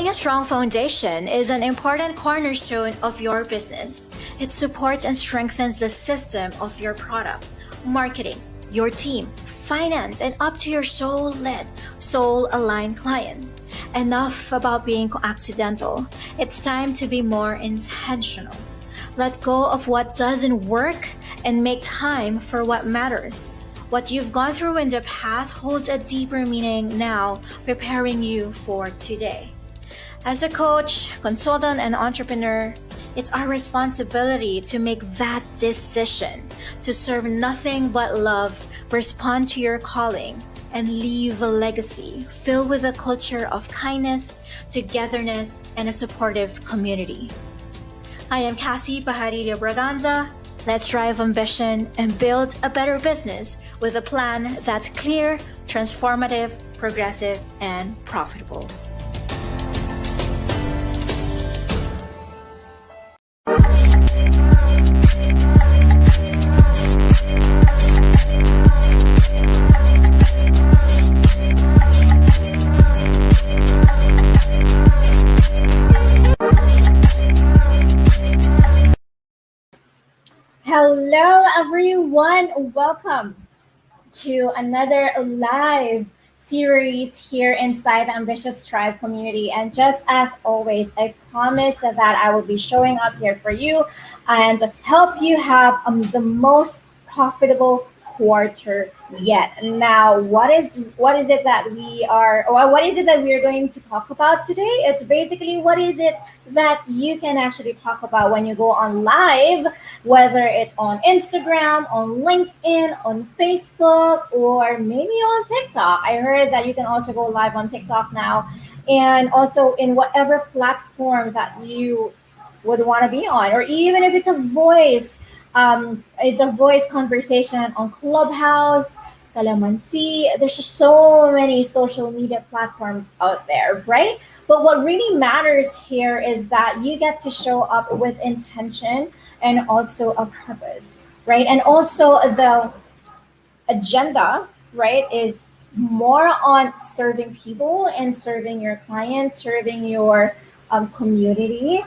Having a strong foundation is an important cornerstone of your business. It supports and strengthens the system of your product, marketing, your team, finance, and up to your soul-led, soul-aligned client. Enough about being accidental. It's time to be more intentional. Let go of what doesn't work and make time for what matters. What you've gone through in the past holds a deeper meaning now, preparing you for today. As a coach, consultant, and entrepreneur, it's our responsibility to make that decision to serve nothing but love, respond to your calling, and leave a legacy filled with a culture of kindness, togetherness, and a supportive community. I am Cassie Pajarillo Braganza. Let's drive ambition and build a better business with a plan that's clear, transformative, progressive, and profitable. Hello, everyone. Welcome to another live series here inside the Ambitious Tribe community. And just as always, I promise that I will be showing up here for you and help you have the most profitable quarter yet. Now, what is it that we are going to talk about today? It's basically what is it that you can actually talk about when you go on live, whether it's on Instagram, on LinkedIn, on Facebook, or maybe on TikTok. I heard that you can also go live on TikTok now, and also in whatever platform that you would want to be on, or even if it's a voice conversation on Clubhouse, Calamansi. There's just so many social media platforms out there, right? But what really matters here is that you get to show up with intention and also a purpose, right? And also the agenda, right, is more on serving people and serving your clients, serving your community,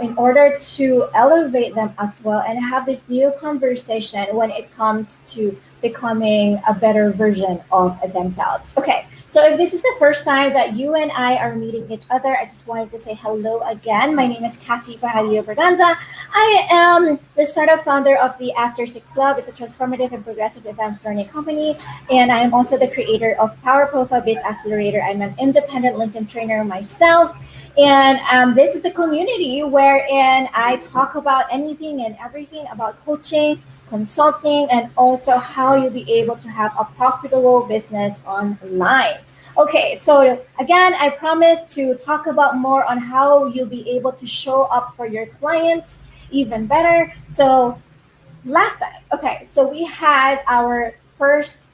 in order to elevate them as well and have this new conversation when it comes to becoming a better version of themselves. Okay, so if this is the first time that you and I are meeting each other, I just wanted to say hello again. My name is Cassie Pajarillo Braganza. I am the startup founder of the After Six Club. It's a transformative and progressive advanced learning company. And I am also the creator of Power Profile Biz Accelerator. I'm an independent LinkedIn trainer myself. And this is the community wherein I talk about anything and everything about coaching, consulting, and also how you'll be able to have a profitable business online. Okay, so again, I promise to talk about more on how you'll be able to show up for your clients even better. So last time, okay, so we had our first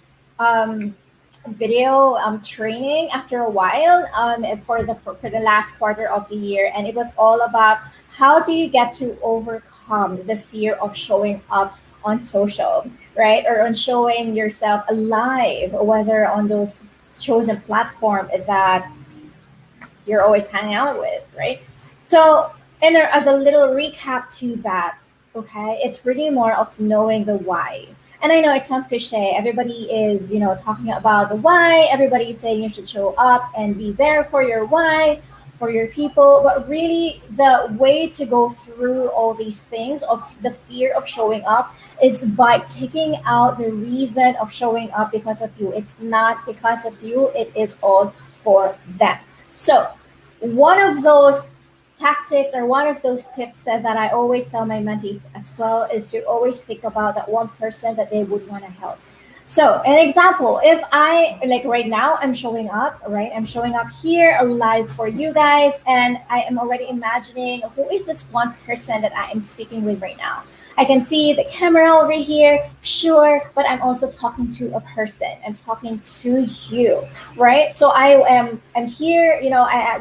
video training after a while for the last quarter of the year, and it was all about how do you get to overcome the fear of showing up on social, right, or on showing yourself alive, whether on those chosen platform that you're always hanging out with, right? So, and there, as a little recap to that, okay, it's really more of knowing the why. And I know it sounds cliche. Everybody is, talking about the why. Everybody is saying you should show up and be there for your why, for your people. But really, the way to go through all these things of the fear of showing up is by taking out the reason of showing up because of you. It's not because of you. It is all for them. So one of those tactics or one of those tips that I always tell my mentees as well is to always think about that one person that they would want to help. So an example, if I, like right now, I'm showing up, right? I'm showing up here live for you guys, and I am already imagining who is this one person that I am speaking with right now. I can see the camera over here, sure, but I'm also talking to a person. I'm talking to you, right? So I'm here,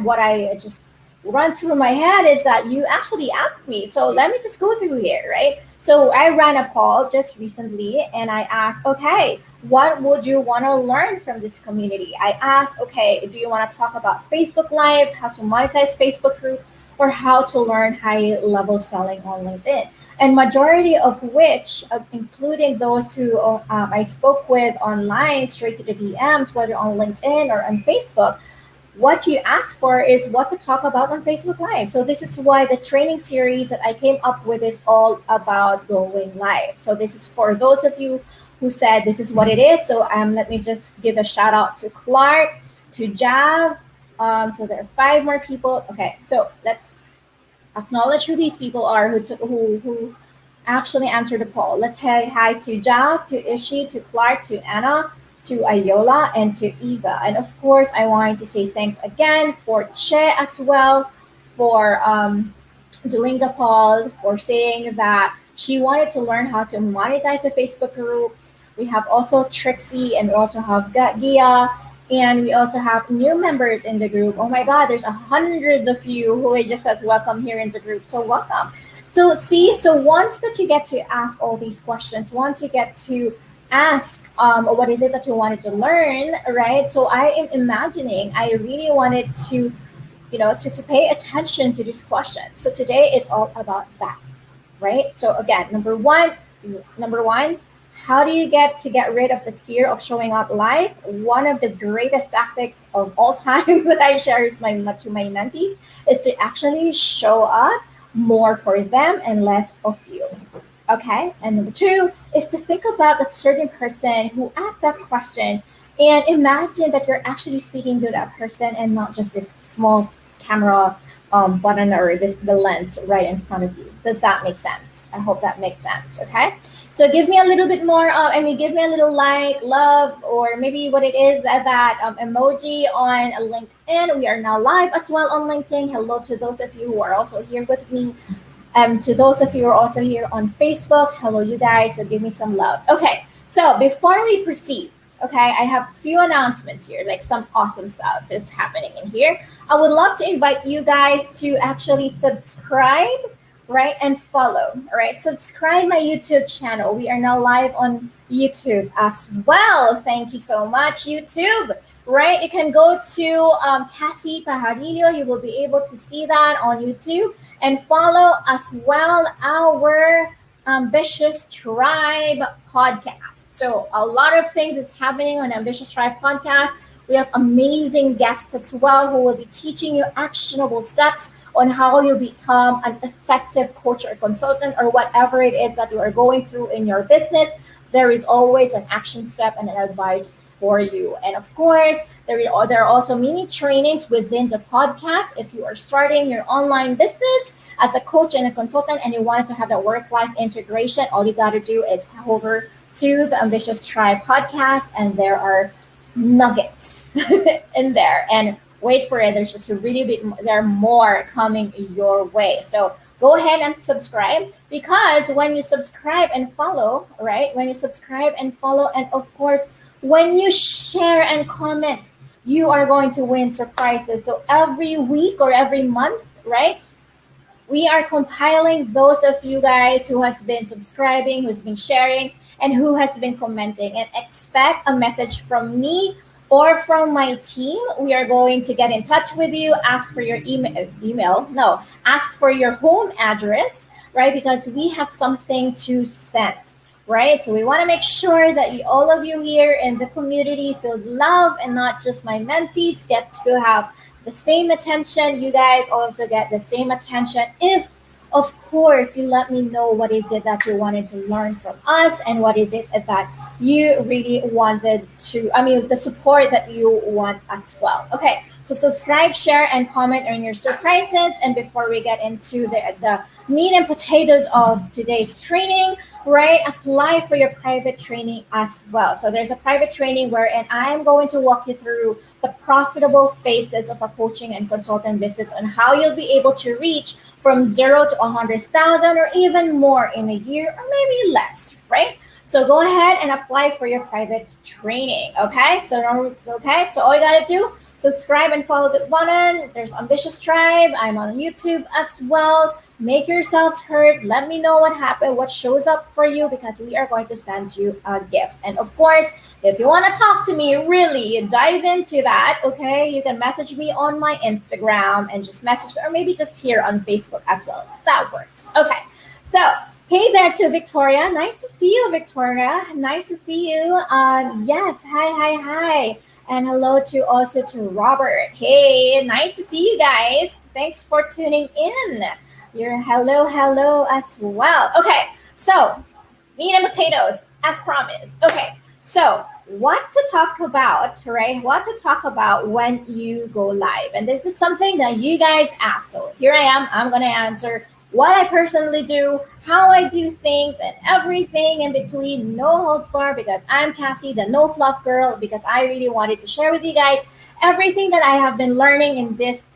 what I just run through my head is that you actually asked me. So let me just go through here, right? So I ran a poll just recently and I asked, okay, what would you want to learn from this community? I asked, okay, do you want to talk about Facebook Live, how to monetize Facebook group, or how to learn high level selling on LinkedIn? And majority of which, including those who I spoke with online, straight to the DMs, whether on LinkedIn or on Facebook, what you ask for is what to talk about on Facebook Live. So this is why the training series that I came up with is all about going live. So this is for those of you who said this is what it is. So let me just give a shout out to Clark, to Jav. So there are 5 more people. Okay, so let's acknowledge who these people are who actually answered the poll. Let's say hi to Jav, to Ishi, to Clark, to Anna, to Ayola, and to Isa. And of course, I wanted to say thanks again for Che as well for doing the poll, for saying that she wanted to learn how to monetize the Facebook groups. We have also Trixie, and we also have Gia, and we also have new members in the group. Oh my God, there's hundreds of you who it just says welcome here in the group. So welcome. So see, so once that you get to ask all these questions, once you get to ask what is it that you wanted to learn, right? So I am imagining I really wanted to, to pay attention to these questions. So today is all about that, right? So again, number one, how do you get rid of the fear of showing up live? One of the greatest tactics of all time that I share to my mentees is to actually show up more for them and less of you. Okay. And number 2 is to think about that certain person who asked that question and imagine that you're actually speaking to that person and not just this small camera button or the lens right in front of you. Does that make sense? I hope that makes sense. Okay. So give me a little bit more. Give me a little like, love, or maybe what it is that emoji on LinkedIn. We are now live as well on LinkedIn. Hello to those of you who are also here with me. To those of you who are also here on Facebook, hello you guys. So give me some love. Okay. So before we proceed, okay, I have a few announcements here, like some awesome stuff that's happening in here. I would love to invite you guys to actually subscribe, right, and follow. All right, subscribe my YouTube channel. We are now live on YouTube as well. Thank you so much, YouTube. Right, you can go to Cassie Pajarillo. You will be able to see that on YouTube and follow as well our Ambitious Tribe podcast. So a lot of things is happening on Ambitious Tribe podcast. We have amazing guests as well who will be teaching you actionable steps on how you become an effective coach or consultant or whatever it is that you are going through in your business. There is always an action step and an advice for you. And of course, there are also mini trainings within the podcast. If you are starting your online business as a coach and a consultant and you wanted to have that work-life integration, all you got to do is head over to the Ambitious Tribe podcast, and there are nuggets in there. And wait for it. There's just a really big, there are more coming your way. So go ahead and subscribe, because when you subscribe and follow, right? When you subscribe and follow, and of course, when you share and comment, you are going to win surprises. So every week or every month, right? We are compiling those of you guys who has been subscribing, who's been sharing, and who has been commenting, and expect a message from me or from my team. We are going to get in touch with you, ask for your ask for your home address, right? Because we have something to send, right? So we want to make sure that all of you here in the community feels love, and not just my mentees get to have the same attention. You guys also get the same attention if, of course, you let me know what is it that you wanted to learn from us, and what is it that you really wanted to, the support that you want as well. Okay, so subscribe, share, and comment on your surprises. And before we get into the meat and potatoes of today's training, right, apply for your private training as well. So there's a private training wherein I'm going to walk you through the profitable phases of a coaching and consultant business, on how you'll be able to reach from 0 to 100,000 or even more in a year, or maybe less, right? So go ahead and apply for your private training. Okay, so all you gotta do, subscribe and follow the button. There's Ambitious Tribe. I'm on YouTube as well. Make yourselves heard. Let me know what happened, what shows up for you, because we are going to send you a gift. And of course, if you want to talk to me, really dive into that, okay? You can message me on my Instagram and just message me, or maybe just here on Facebook as well. That works. Okay. So, hey there to Victoria. Nice to see you, Victoria. Nice to see you. Yes. Hi. And hello to also to Robert. Hey, nice to see you guys. Thanks for tuning in. Your hello as well. Okay, so meat and potatoes as promised. Okay, so what to talk about, right? What to talk about when you go live. And this is something that you guys asked. So here I am. I'm going to answer what I personally do, how I do things, and everything in between. No holds bar, because I'm Cassie, the no fluff girl, because I really wanted to share with you guys everything that I have been learning in this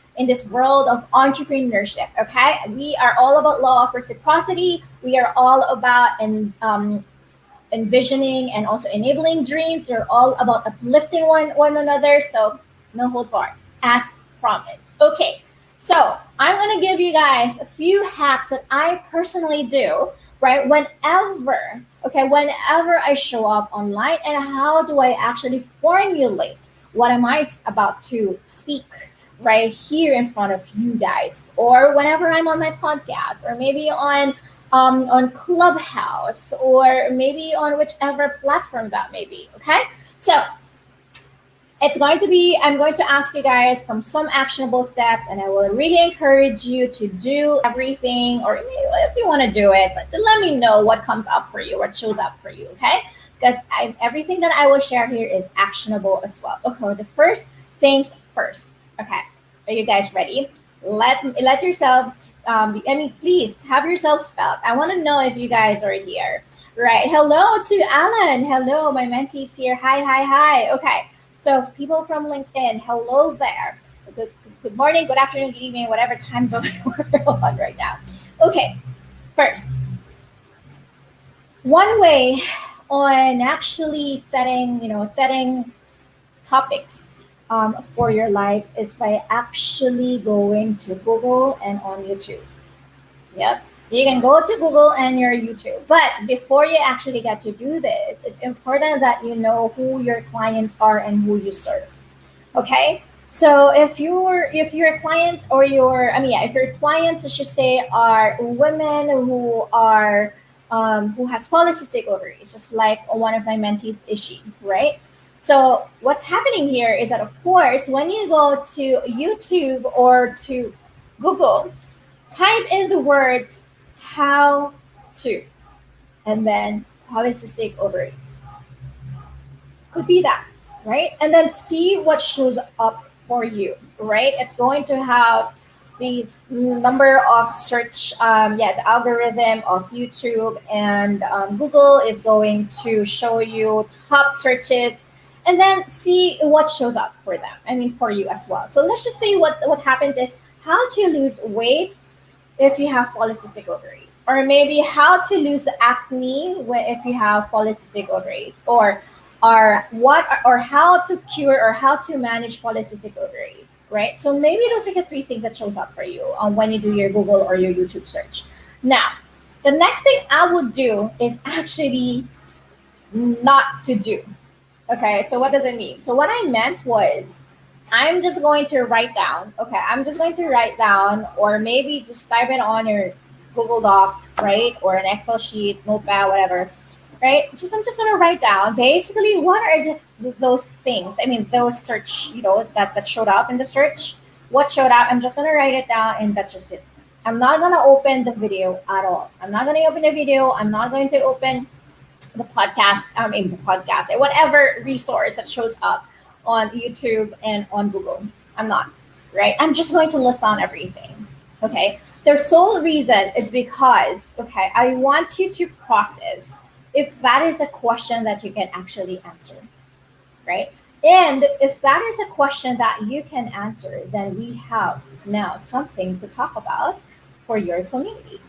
world of entrepreneurship. Okay, we are all about law of reciprocity. We are all about envisioning and also enabling dreams. We're all about uplifting one another. So no hold bar, as promised. Okay, so I'm gonna give you guys a few hacks that I personally do, right? Whenever I show up online, and how do I actually formulate what am I about to speak right here in front of you guys, or whenever I'm on my podcast, or maybe on Clubhouse, or maybe on whichever platform that may be. Okay, so I'm going to ask you guys from some actionable steps, and I will really encourage you to do everything, or if you want to do it, but let me know what comes up for you, what shows up for you. Okay, because everything that I will share here is actionable as well. Okay, the first things first. Okay, are you guys ready? Let yourselves. Please have yourselves felt. I want to know if you guys are here. Right. Hello to Alan. Hello, my mentees here. Hi. Okay. So people from LinkedIn, hello there. Good morning, good afternoon, good evening, whatever time zone we're on right now. Okay. First, one way on actually setting topics for your lives is by actually going to Google and on YouTube. Yep. You can go to Google and your YouTube. But before you actually get to do this, it's important that you know who your clients are and who you serve. Okay? So if your clients or if your clients, I should say, are women who has polycystic ovaries, just like one of my mentees, Ishi, right? So what's happening here is that, of course, when you go to YouTube or to Google, type in the words how to, and then polycystic ovaries. Could be that, right? And then see what shows up for you, right? It's going to have these number of search, the algorithm of YouTube and Google is going to show you top searches, and then see what shows up for them. For you as well. So let's just say what happens is how to lose weight if you have polycystic ovaries, or maybe how to lose acne if you have polycystic ovaries, or how to cure or how to manage polycystic ovaries, right? So maybe those are the three things that shows up for you when you do your Google or your YouTube search. Now, the next thing I would do is actually not to do. Okay, so what does it mean? So what I meant was, I'm just going to write down, or maybe just type it on your Google Doc, right? Or an Excel sheet, notepad, whatever, right? I'm just going to write down basically what are those things. Those search, that showed up in the search. What showed up, I'm just going to write it down, and that's just it. I'm not going to open the video at all. I'm not going to open the video. I'm not going to open the podcast, whatever resource that shows up on YouTube and on Google. I'm not, right? I'm just going to list down everything, okay? Their sole reason is because, okay, I want you to process if that is a question that you can actually answer, right? And if that is a question that you can answer, then we have now something to talk about for your community,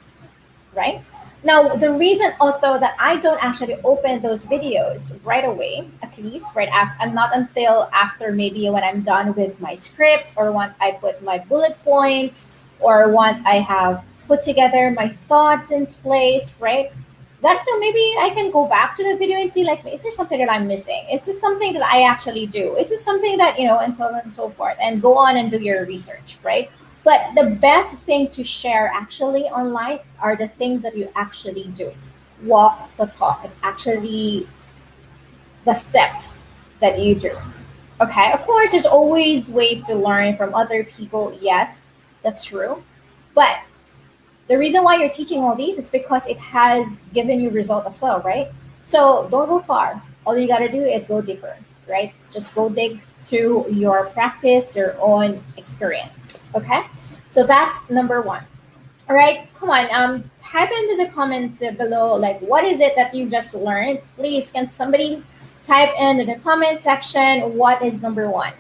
right? Now, the reason also that I don't actually open those videos right away, at least right after, and not until after maybe when I'm done with my script, or once I put my bullet points, or once I have put together my thoughts in place, right? That's so maybe I can go back to the video and see like, is there something that I'm missing? Is this something that I actually do? Is this something that, and so on and so forth, and go on and do your research, right? But the best thing to share actually online are the things that you actually do. Walk the talk. It's actually the steps that you do. Okay, of course, there's always ways to learn from other people. Yes, that's true. But the reason why you're teaching all these is because it has given you result as well, right? So don't go far. All you gotta do is go deeper, right? Just go dig to your practice, your own experience. Okay, so that's number one. All right, come on. Type into the comments below, like, what is it that you just learned? Please, can somebody type in the comment section what is number one?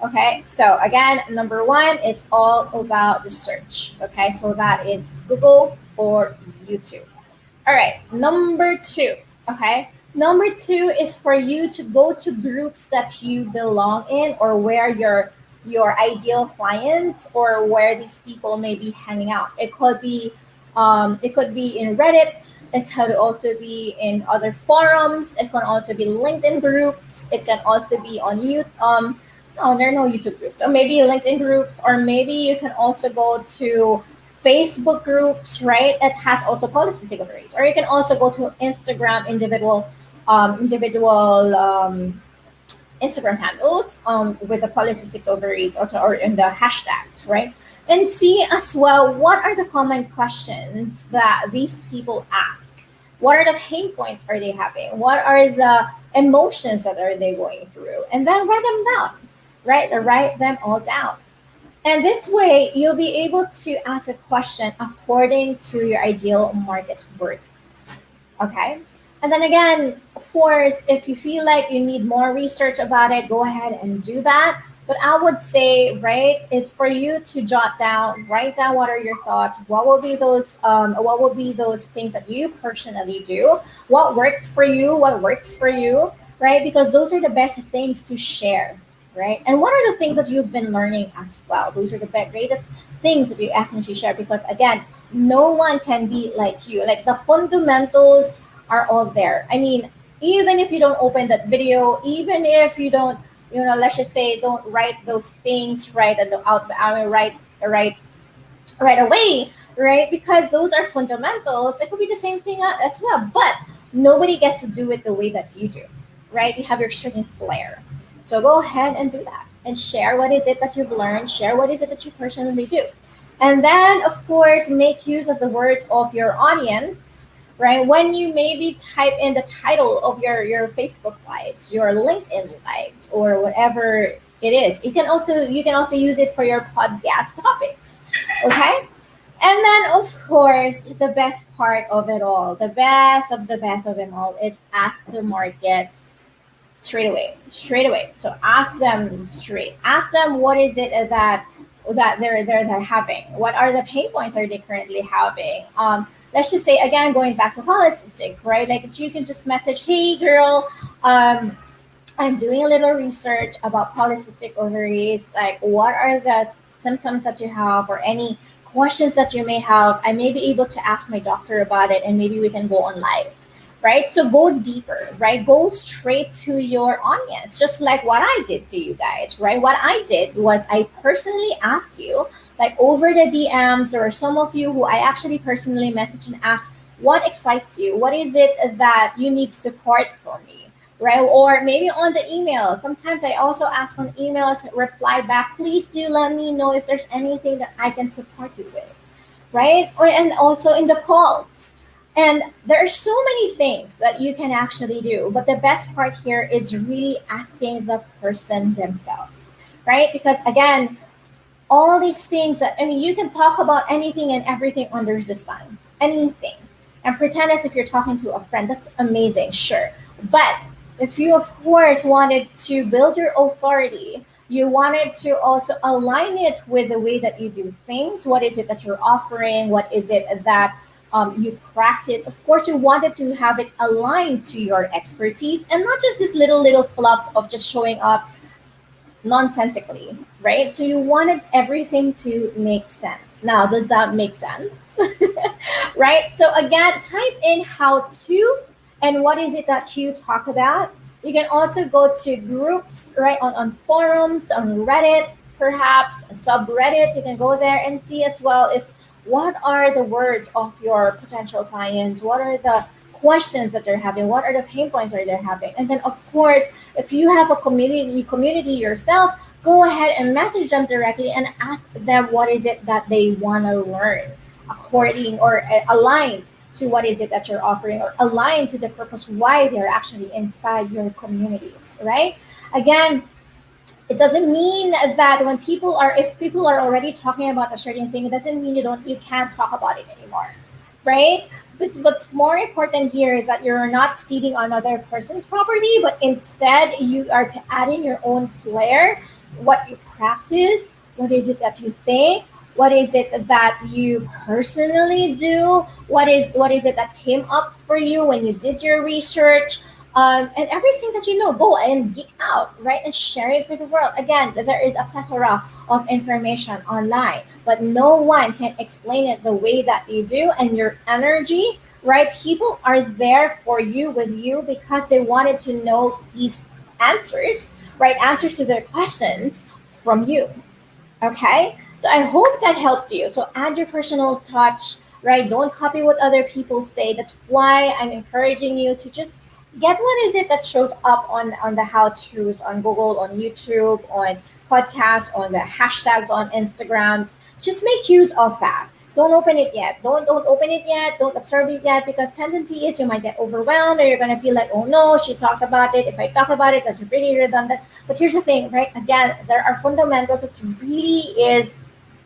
Okay, so again, number one is all about the search. Okay, so that is Google or YouTube. All right, number two. Okay, number two is for you to go to groups that you belong in, or where your ideal clients, or where these people may be hanging out. It could be in Reddit. It could also be in other forums. It can also be LinkedIn groups. It can also be on YouTube. No, there are no YouTube groups. Or maybe LinkedIn groups, or maybe you can also go to Facebook groups, right? It has also policy signatories. Or you can also go to Instagram individual Instagram handles with the polycystic ovaries also, or in the hashtags, right? And see as well what are the common questions that these people ask. What are the pain points are they having? What are the emotions that are they going through? And then write them down, right? Write them all down. And this way, you'll be able to ask a question according to your ideal market worth. Okay. And then again, of course, if you feel like you need more research about it, go ahead and do that. But I would say, right, it's for you to write down what are your thoughts, what will be those things that you personally do, what worked for you, what works for you, right? Because those are the best things to share, right? And what are the things that you've been learning as well? Those are the greatest things that you actually share, because again, no one can be like you. Like the fundamentals are all there. I mean, even if you don't open that video, even if you don't, let's just say, don't write those things right at the out, I mean, right away, right? Because those are fundamentals. It could be the same thing as well, but nobody gets to do it the way that you do, right? You have your certain flair. So go ahead and do that and share what is it that you've learned, share what is it that you personally do. And then, of course, make use of the words of your audience, right? When you maybe type in the title of your Facebook lives, your LinkedIn lives, or whatever it is, you can also use it for your podcast topics, okay? And then, of course, the best part of it all, the best of the best of them all, is ask the market straight away. So ask them straight. Ask them what is it that they're having. What are the pain points are they currently having? Let's just say, again, going back to holistic, right? Like you can just message, hey girl, I'm doing a little research about polycystic ovaries. Like, what are the symptoms that you have, or any questions that you may have? I may be able to ask my doctor about it, and maybe we can go on live, right? So go deeper, right? Go straight to your audience, just like what I did to you guys, right? What I did was I personally asked you, like over the DMs, or some of you who I actually personally messaged and asked, what excites you? What is it that you need support from me? Right? Or maybe on the email. Sometimes I also ask on emails, reply back, please do let me know if there's anything that I can support you with, right? And also in the calls. And there are so many things that you can actually do. But the best part here is really asking the person themselves, right? Because again, all these things that, I mean, you can talk about anything and everything under the sun, anything, and pretend as if you're talking to a friend. That's amazing, sure. But if you, of course, wanted to build your authority, you wanted to also align it with the way that you do things. What is it that you're offering? What is it that you practice? Of course, you wanted to have it aligned to your expertise, and not just these little fluffs of just showing up nonsensically, right? So you wanted everything to make sense. Now, does that make sense? Right? So again, type in how to and what is it that you talk about. You can also go to groups, right, on forums, on Reddit, perhaps a subreddit. You can go there and see as well if what are the words of your potential clients, what are the questions that they're having, what are the pain points that they're having. And then of course, if you have a community yourself, go ahead and message them directly and ask them what is it that they want to learn according or aligned to what is it that you're offering or aligned to the purpose why they're actually inside your community, right? Again, it doesn't mean that when people are if people are already talking about a certain thing, it doesn't mean you can't talk about it anymore, right? But what's more important here is that you're not stealing on other person's property, but instead you are adding your own flair, what you practice, what is it that you think, what is it that you personally do, what is it that came up for you when you did your research, and everything that you know, go and geek out, right? And share it for the world. Again, there is a plethora of information online, but no one can explain it the way that you do. And your energy, right? People are there for you, with you, because they wanted to know these answers, right? Answers to their questions from you. Okay, so I hope that helped you. So add your personal touch, right? Don't copy what other people say. That's why I'm encouraging you to just get what is it that shows up on the how to's on Google, on YouTube, on podcasts, on the hashtags on Instagrams. Just make use of that. Don't open it yet. Don't open it yet. Don't observe it yet, because tendency is you might get overwhelmed, or you're gonna feel like, oh no, she talked about it. If I talk about it, that's pretty redundant. But here's the thing, right? Again, there are fundamentals that really is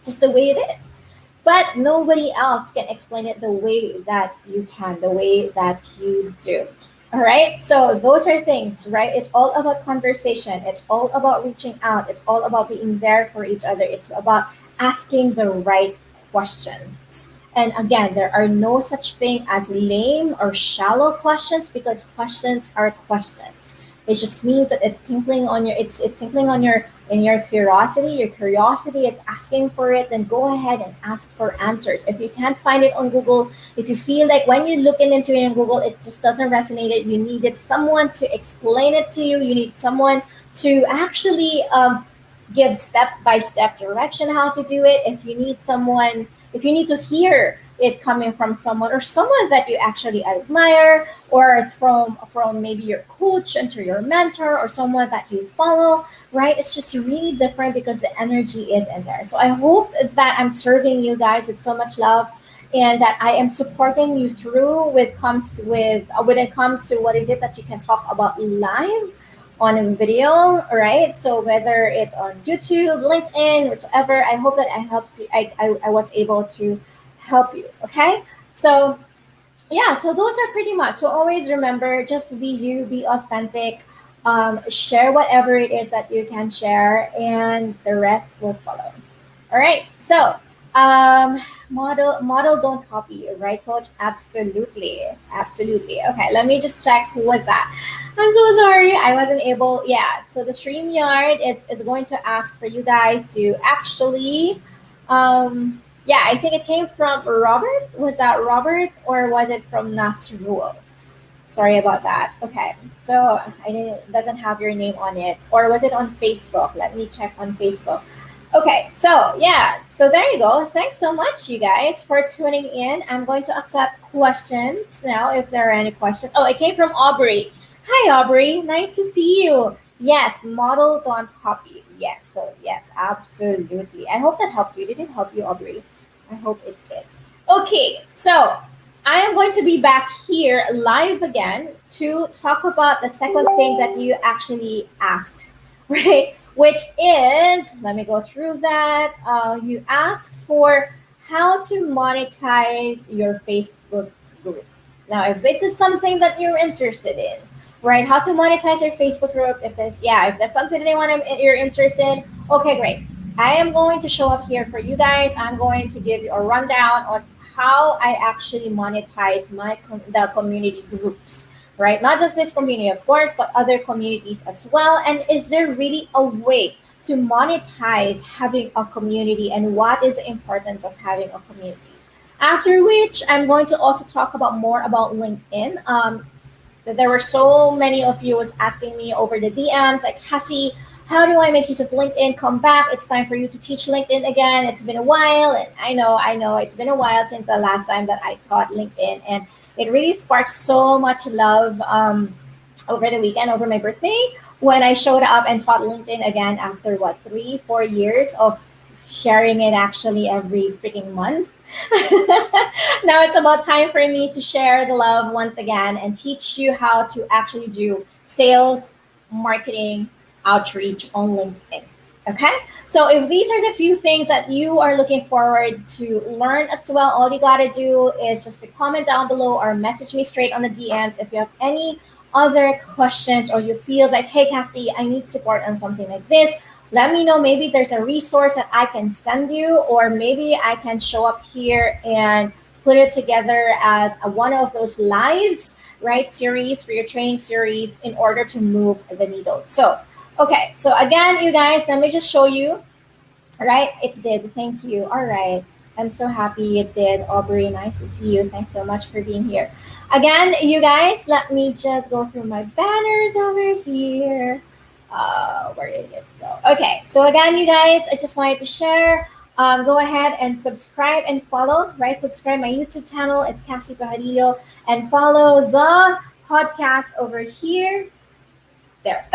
just the way it is. But nobody else can explain it the way that you can, the way that you do. All right. So those are things, right? It's all about conversation. It's all about reaching out. It's all about being there for each other. It's about asking the right questions. And again, there are no such thing as lame or shallow questions, because questions are questions. It just means that it's tinkling on your it's tinkling on your in your curiosity. Your curiosity is asking for it, then go ahead and ask for answers. If you can't find it on Google, if you feel like when you're looking into it in Google, it just doesn't resonate, you needed someone to explain it to you. You need someone to actually give step by step direction how to do it. If you need someone, if you need to hear it coming from someone, or someone that you actually admire, or from maybe your coach and to your mentor, or someone that you follow, right? It's just really different because the energy is in there. So I hope that I'm serving you guys with so much love, and that I am supporting you through when it comes to what is it that you can talk about live on a video, right? So whether it's on YouTube, LinkedIn, whichever, I hope that I helped you. I was able to help you. Okay. So yeah, so those are pretty much. So always remember, just be you, be authentic, share whatever it is that you can share, and the rest will follow. All right. So model don't copy, right, coach? Absolutely, absolutely. Okay, let me just check who was that. I'm so sorry, I wasn't able. Yeah, so the StreamYard is going to ask for you guys to actually yeah, I think it came from Robert. Was that Robert, or was it from Nasrul? Sorry about that. Okay, so I didn't doesn't have your name on it, or was it on Facebook? Let me check on Facebook. Okay, so yeah, so there you go. Thanks so much, you guys, for tuning in. I'm going to accept questions now if there are any questions. Oh, it came from Aubrey. Hi, Aubrey. Nice to see you. Yes, model don't copy. Yes, so yes, absolutely. I hope that helped you. Did it help you, Aubrey? I hope it did. Okay, so I am going to be back here live again to talk about the second thing that you actually asked, right? Which is, let me go through that. You asked for how to monetize your Facebook groups. Now, if this is something that you're interested in, right? How to monetize your Facebook groups. If that's something that you're interested in, okay, great. I am going to show up here for you guys. I'm going to give you a rundown on how I actually monetize the community groups, right? Not just this community, of course, but other communities as well. And is there really a way to monetize having a community and what is the importance of having a community. After which, I'm going to also talk about more about LinkedIn. There were so many of you was asking me over the DMs, like, Cassie, how do I make use of LinkedIn? Come back. It's time for you to teach LinkedIn again. It's been a while. And I know it's been a while since the last time that I taught LinkedIn. And it really sparked so much love over the weekend, over my birthday, when I showed up and taught LinkedIn again after what, 3, 4 years of sharing it actually every freaking month. Now it's about time for me to share the love once again and teach you how to actually do sales, marketing, outreach on LinkedIn. Okay? So if these are the few things that you are looking forward to learn as well, all you gotta do is just to comment down below or message me straight on the DMs if you have any other questions or you feel like, hey, Kathy, I need support on something like this. Let me know. Maybe there's a resource that I can send you, or maybe I can show up here and put it together as one of those lives, right? Series for your training series in order to move the needle. So, okay. So again, you guys, let me just show you. Right? It did. Thank you. All right. I'm so happy it did. Aubrey, nice to see you. Thanks so much for being here. Again, you guys, let me just go through my banners over here. Where did it go? Okay, so again, you guys, I just wanted to share. Go ahead and subscribe and follow, right? Subscribe my YouTube channel. It's Cassie Pajadillo. And follow the podcast over here. There.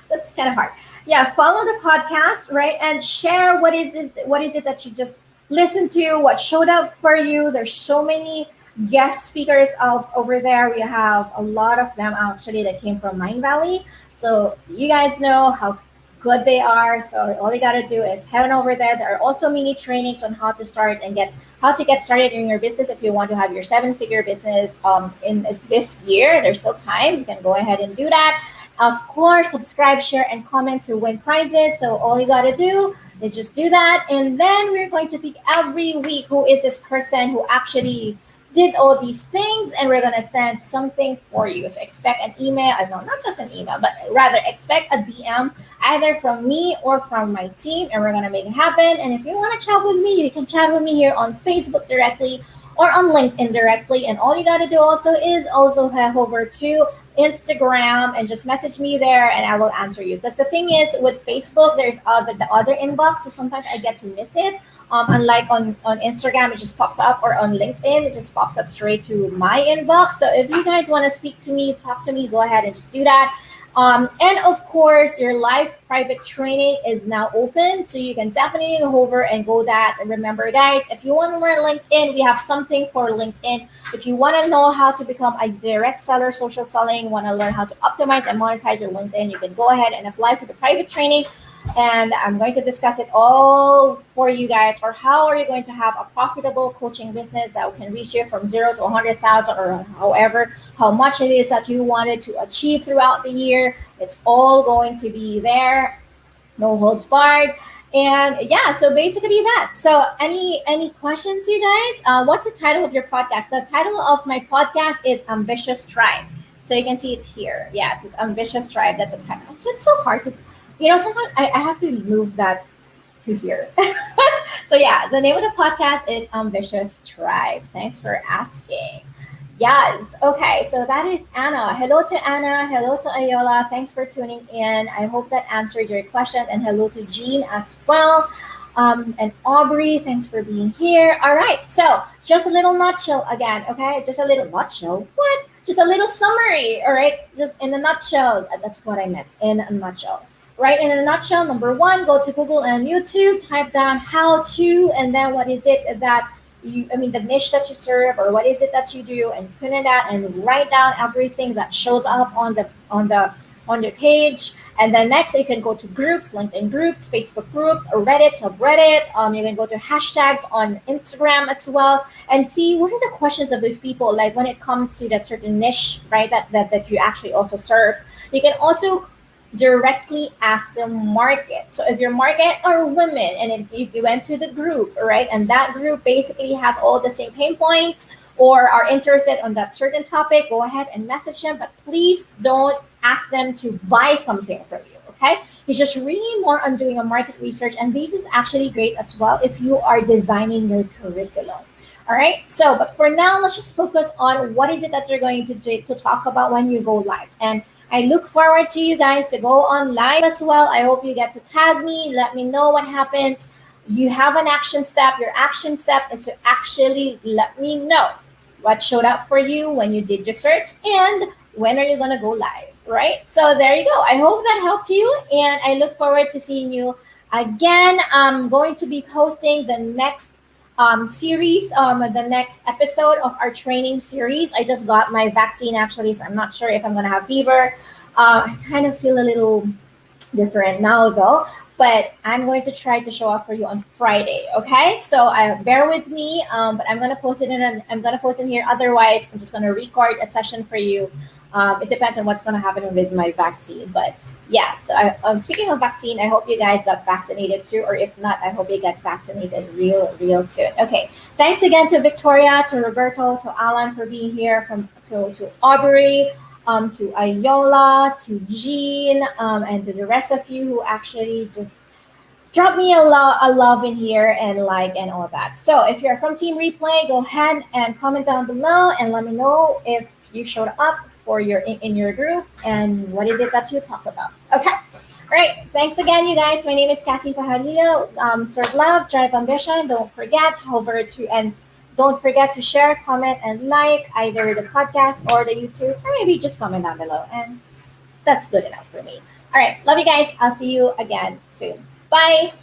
That's kind of hard. Yeah, follow the podcast, right? And share what is it that you just listened to, what showed up for you. There's so many guest speakers over there. We have a lot of them actually that came from Mind Valley. So you guys know how good they are. So all you gotta do is head on over there. There are also mini trainings on how to start and how to get started in your business if you want to have your 7-figure business in this year. There's still time. You can go ahead and do that. Of course, subscribe, share, and comment to win prizes. So all you gotta do is just do that. And then we're going to pick every week who is this person who actually did all these things, and we're gonna send something for you. So expect an email, no, not just an email, but rather expect a DM either from me or from my team, and we're gonna make it happen. And if you wanna chat with me, you can chat with me here on Facebook directly or on LinkedIn directly. And all you gotta do also is head over to Instagram and just message me there and I will answer you. Because the thing is with Facebook, there's the other inbox, so sometimes I get to miss it. Unlike on Instagram, it just pops up, or on LinkedIn, it just pops up straight to my inbox. So if you guys want to speak to me, talk to me, go ahead and just do that. And of course, your live private training is now open. So you can definitely go over and go that. And remember, guys, if you want to learn LinkedIn, we have something for LinkedIn. If you want to know how to become a direct seller, social selling, want to learn how to optimize and monetize your LinkedIn, you can go ahead and apply for the private training. And I'm going to discuss it all for you guys. Or how are you going to have a profitable coaching business that can reach you from 0 to 100,000, or however, how much it is that you wanted to achieve throughout the year. It's all going to be there. No holds barred. And yeah, so basically that. So any questions, you guys? What's the title of your podcast? The title of my podcast is Ambitious Tribe. So you can see it here. Yes, it's Ambitious Tribe. That's a title. It's so hard to, sometimes I have to move that to here. So yeah, the name of the podcast is Ambitious Tribe. Thanks for asking. Yes. Okay. So that is Anna. Hello to Anna. Hello to Ayola. Thanks for tuning in. I hope that answered your question. And hello to Jean as well. And Aubrey, thanks for being here. All right. So just a little nutshell again. Okay. Just a little nutshell. What? Just a little summary. All right. Just in a nutshell. That's what I meant. In a nutshell. Right, in a nutshell, number one, go to Google and YouTube, type down how to, and then what is it that the niche that you serve, or what is it that you do, and put it out and write down everything that shows up on the page. And then next, you can go to groups, LinkedIn groups, Facebook groups, or Reddit, subreddit. You can go to hashtags on Instagram as well, and see what are the questions of those people, like when it comes to that certain niche, right, that you actually also serve. You can also directly ask the market. So if your market are women, and if you went to the group, right, and that group basically has all the same pain points or are interested on that certain topic, go ahead and message them, but please don't ask them to buy something from you. Okay, it's just really more on doing a market research, and this is actually great as well if you are designing your curriculum. All right, so but for now, let's just focus on what is it that you're going to do to talk about when you go live. And I look forward to you guys to go on live as well. I hope you get to tag me, let me know what happened. You have an action step. Your action step is to actually let me know what showed up for you when you did your search and when are you going to go live, right? So there you go. I hope that helped you, and I look forward to seeing you again. I'm going to be posting the next series, the next episode of our training series. I just got my vaccine actually, so I'm not sure if I'm going to have fever. I kind of feel a little different now though, but I'm going to try to show up for you on Friday. Okay, so bear with me, but I'm gonna post it I'm gonna post it here. Otherwise, I'm just gonna record a session for you. It depends on what's gonna happen with my vaccine, but yeah. So speaking of vaccine, I hope you guys got vaccinated too, or if not, I hope you get vaccinated real soon. Okay, thanks again to Victoria, to Roberto, to Alan for being here, to Aubrey, to Ayola, to Jean, and to the rest of you who actually just drop me a love in here and like and all that. So if you're from Team Replay, go ahead and comment down below and let me know if you showed up for your in your group and what is it that you talk about. Okay. All right. Thanks again, you guys. My name is Cassie Pajarino. Serve love, drive ambition. Don't forget don't forget to share, comment, and like either the podcast or the YouTube, or maybe just comment down below. And that's good enough for me. All right. Love you guys. I'll see you again soon. Bye.